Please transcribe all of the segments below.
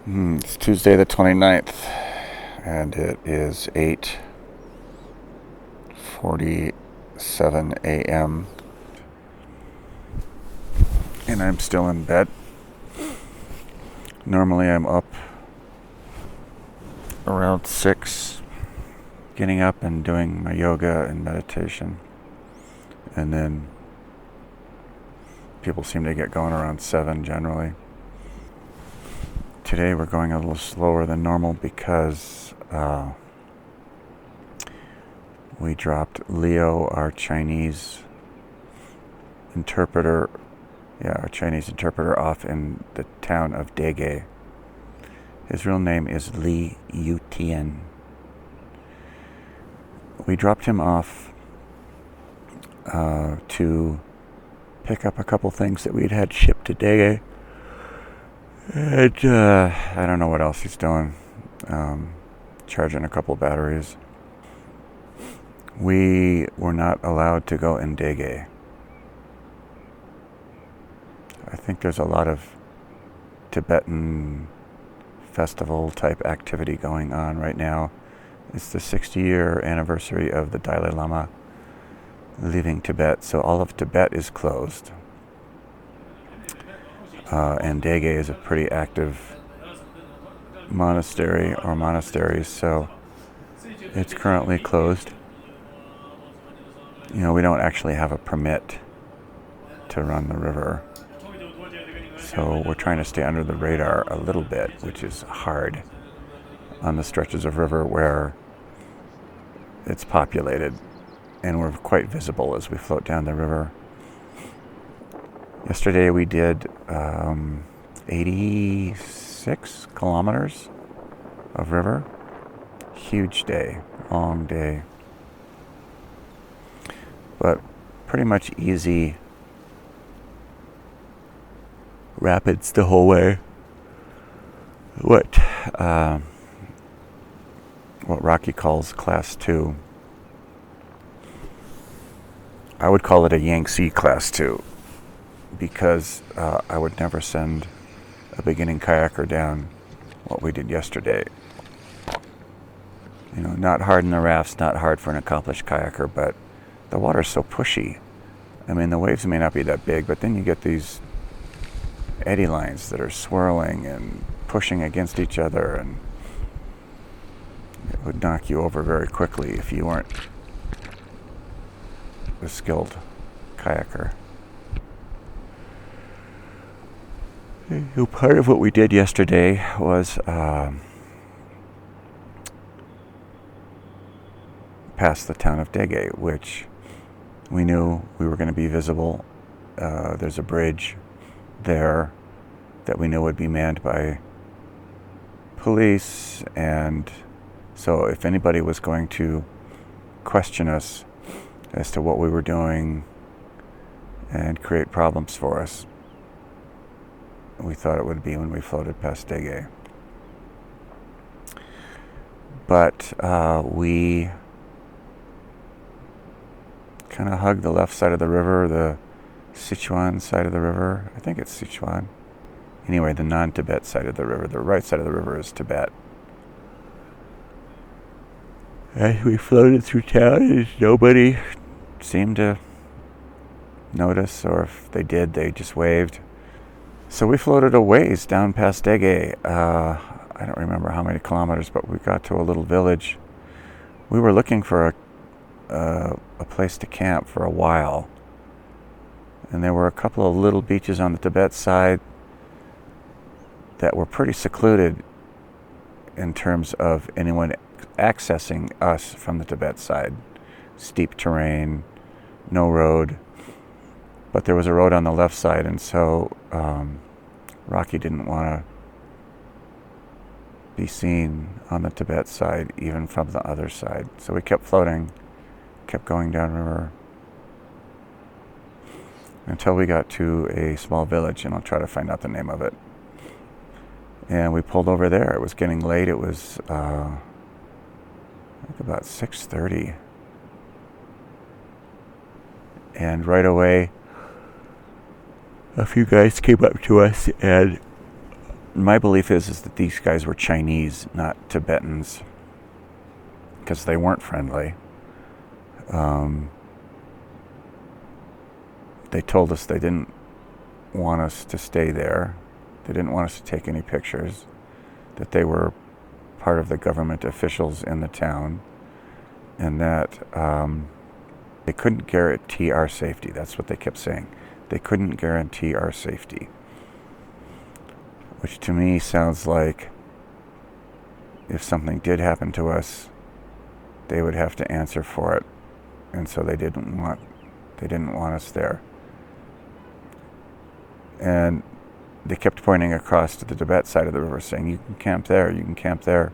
It's Tuesday the 29th, and it is 8:47 a.m., and I'm still in bed. Normally I'm up around 6, getting up and doing my yoga and meditation, and then people seem to get going around 7 generally. Today we're going a little slower than normal because we dropped Leo, our Chinese interpreter, off in the town of Dege. His real name is Li Yutian. We dropped him off to pick up a couple things that we'd had shipped to Dege. And I don't know what else he's doing. Charging a couple batteries. We were not allowed to go in Dege. I think there's a lot of Tibetan festival type activity going on right now. It's the 60-year anniversary of the Dalai Lama leaving Tibet, so all of Tibet is closed. And Dege is a pretty active monastery or monasteries, so it's currently closed. We don't actually have a permit to run the river, so we're trying to stay under the radar a little bit, which is hard on the stretches of river where it's populated and we're quite visible as we float down the river. Yesterday we did 86 kilometers of river. Huge day, long day, but pretty much easy rapids the whole way. What Rocky calls class 2. I would call it a Yangtze class 2 because I would never send a beginning kayaker down what we did yesterday. Not hard in the rafts, not hard for an accomplished kayaker, but the water's so pushy. I mean, the waves may not be that big, but then you get these eddy lines that are swirling and pushing against each other, and it would knock you over very quickly if you weren't a skilled kayaker. Part of what we did yesterday was past the town of Dege, which we knew we were going to be visible. There's a bridge there that we knew would be manned by police, and so if anybody was going to question us as to what we were doing and create problems for us, we thought it would be when we floated past Dege. But we kind of hugged the left side of the river, the Sichuan side of the river. I think it's Sichuan. Anyway, the non-Tibet side of the river. The right side of the river is Tibet. As we floated through town, nobody seemed to notice, or if they did, they just waved. So we floated a ways down past Dege. I don't remember how many kilometers, but we got to a little village. We were looking for a place to camp for a while, and there were a couple of little beaches on the Tibet side that were pretty secluded in terms of anyone accessing us from the Tibet side. Steep terrain, no road, but there was a road on the left side, and so Rocky didn't want to be seen on the Tibet side, even from the other side. So we kept floating, kept going downriver until we got to a small village, and I'll try to find out the name of it. And we pulled over there. It was getting late. It was I think about 6:30. And right away, a few guys came up to us and my belief is that these guys were Chinese, not Tibetans, because they weren't friendly. They told us they didn't want us to stay there. They didn't want us to take any pictures, that they were part of the government officials in the town, and that they couldn't guarantee our safety. That's what they kept saying. They couldn't guarantee our safety, which to me sounds like if something did happen to us, they would have to answer for it, and so they didn't want us there. And they kept pointing across to the Tibet side of the river, saying, "You can camp there. You can camp there,"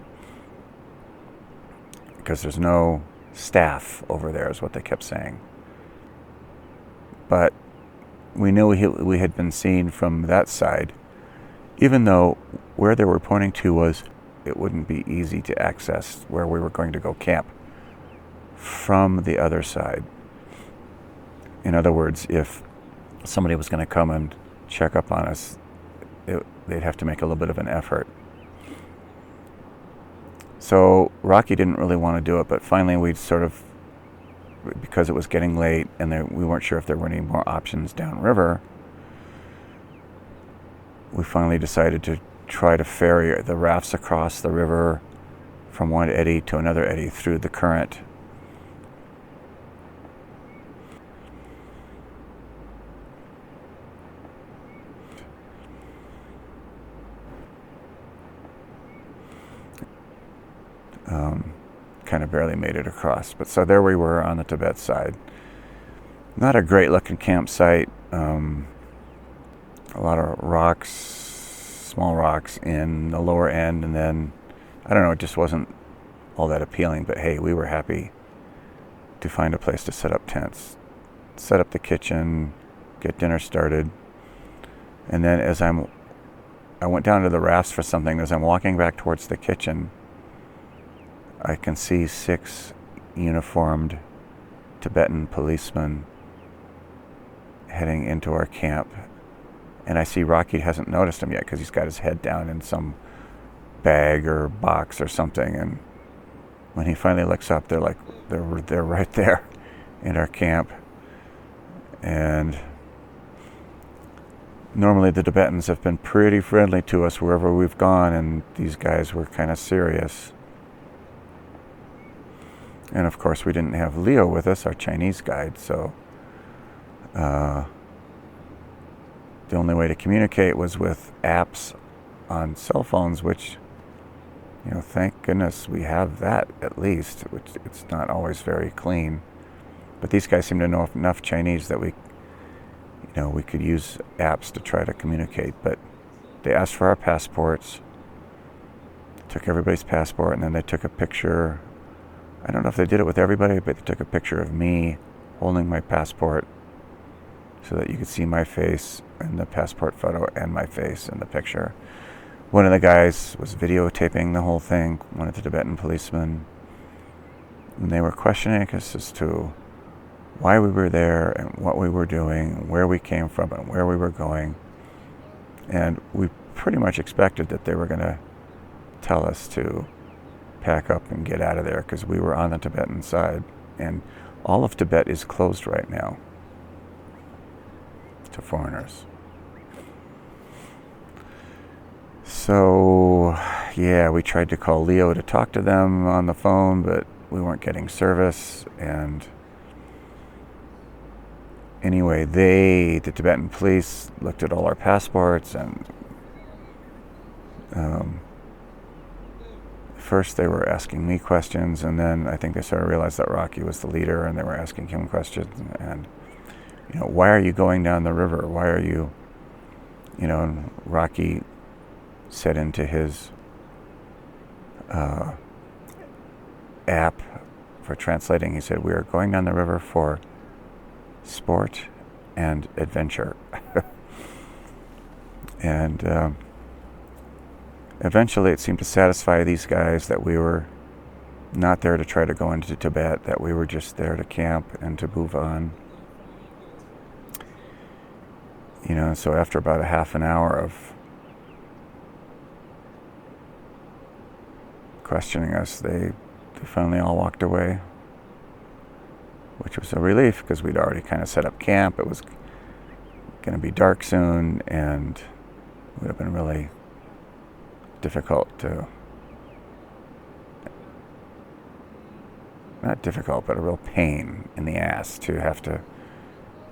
because there's no staff over there, is what they kept saying. But we knew we had been seen from that side, even though where they were pointing to was it wouldn't be easy to access where we were going to go camp from the other side. In other words, if somebody was going to come and check up on us, they'd have to make a little bit of an effort. So Rocky didn't really want to do it, but finally we sort of, because it was getting late and we weren't sure if there were any more options downriver, we finally decided to try to ferry the rafts across the river from one eddy to another eddy through the current. Kind of barely made it across. But so there we were on the Tibet side. Not a great looking campsite. A lot of rocks, small rocks in the lower end, and then, I don't know, it just wasn't all that appealing. But hey, we were happy to find a place to set up tents, set up the kitchen, get dinner started. And then as I went down to the rafts for something, as I'm walking back towards the kitchen, I can see 6 uniformed Tibetan policemen heading into our camp. And I see Rocky hasn't noticed him yet because he's got his head down in some bag or box or something. And when he finally looks up, they're right there in our camp. And normally the Tibetans have been pretty friendly to us wherever we've gone, and these guys were kind of serious. And of course, we didn't have Leo with us, our Chinese guide, so the only way to communicate was with apps on cell phones, which, thank goodness we have that at least, which it's not always very clean. But these guys seem to know enough Chinese that we could use apps to try to communicate. But they asked for our passports, took everybody's passport, and then they took a picture. I don't know if they did it with everybody, but they took a picture of me holding my passport so that you could see my face in the passport photo and my face in the picture. One of the guys was videotaping the whole thing, one of the Tibetan policemen, and they were questioning us as to why we were there and what we were doing, and where we came from and where we were going. And we pretty much expected that they were going to tell us to pack up and get out of there because we were on the Tibetan side, and all of Tibet is closed right now to foreigners. So yeah, we tried to call Leo to talk to them on the phone, but we weren't getting service. And anyway, the Tibetan police looked at all our passports, and first they were asking me questions, and then I think they sort of realized that Rocky was the leader, and they were asking him questions. And why are you going down the river? Why are you, and Rocky said into his app for translating, he said, "We are going down the river for sport and adventure." And eventually it seemed to satisfy these guys that we were not there to try to go into Tibet, that we were just there to camp and to move on. So after about a half an hour of questioning us, they finally all walked away, which was a relief because we'd already kind of set up camp. It was going to be dark soon, and it would have been really difficult to, not difficult, but a real pain in the ass to have to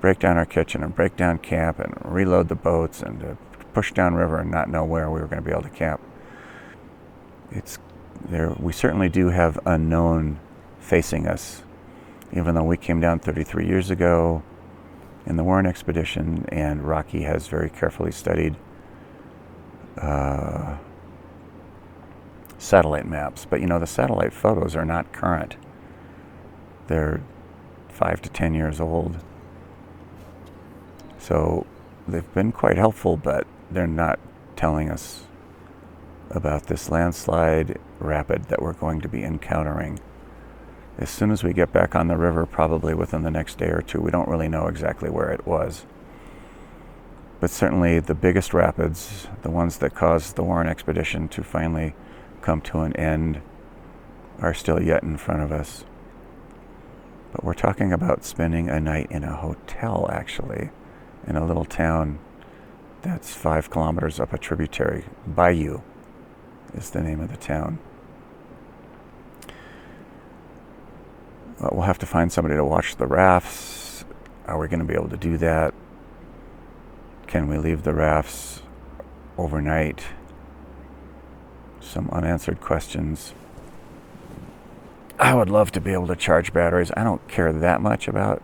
break down our kitchen and break down camp and reload the boats and to push down river and not know where we were going to be able to camp. It's there. We certainly do have unknown facing us, even though we came down 33 years ago in the Warren expedition, and Rocky has very carefully studied satellite maps. But the satellite photos are not current. They're 5 to 10 years old. So they've been quite helpful, but they're not telling us about this landslide rapid that we're going to be encountering. As soon as we get back on the river, probably within the next day or two, we don't really know exactly where it was. But certainly the biggest rapids, the ones that caused the Warren expedition to finally come to an end, are still yet in front of us. But we're talking about spending a night in a hotel, actually, in a little town that's 5 kilometers up a tributary. Bayou is the name of the town. We'll have to find somebody to watch the rafts. Are we going to be able to do that? Can we leave the rafts overnight? Some unanswered questions. I would love to be able to charge batteries. I don't care that much about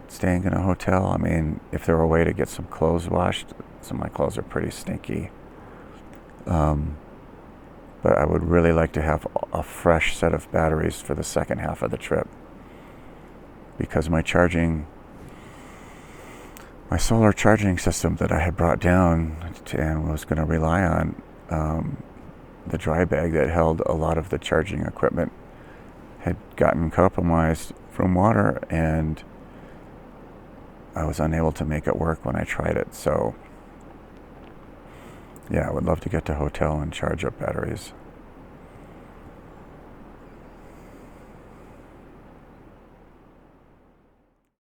staying in a hotel. I mean, if there were a way to get some clothes washed, some of my clothes are pretty stinky. But I would really like to have a fresh set of batteries for the second half of the trip, because my solar charging system that I had brought down and was going to rely on, the dry bag that held a lot of the charging equipment, had gotten compromised from water, and I was unable to make it work when I tried it. So yeah, I would love to get to a hotel and charge up batteries.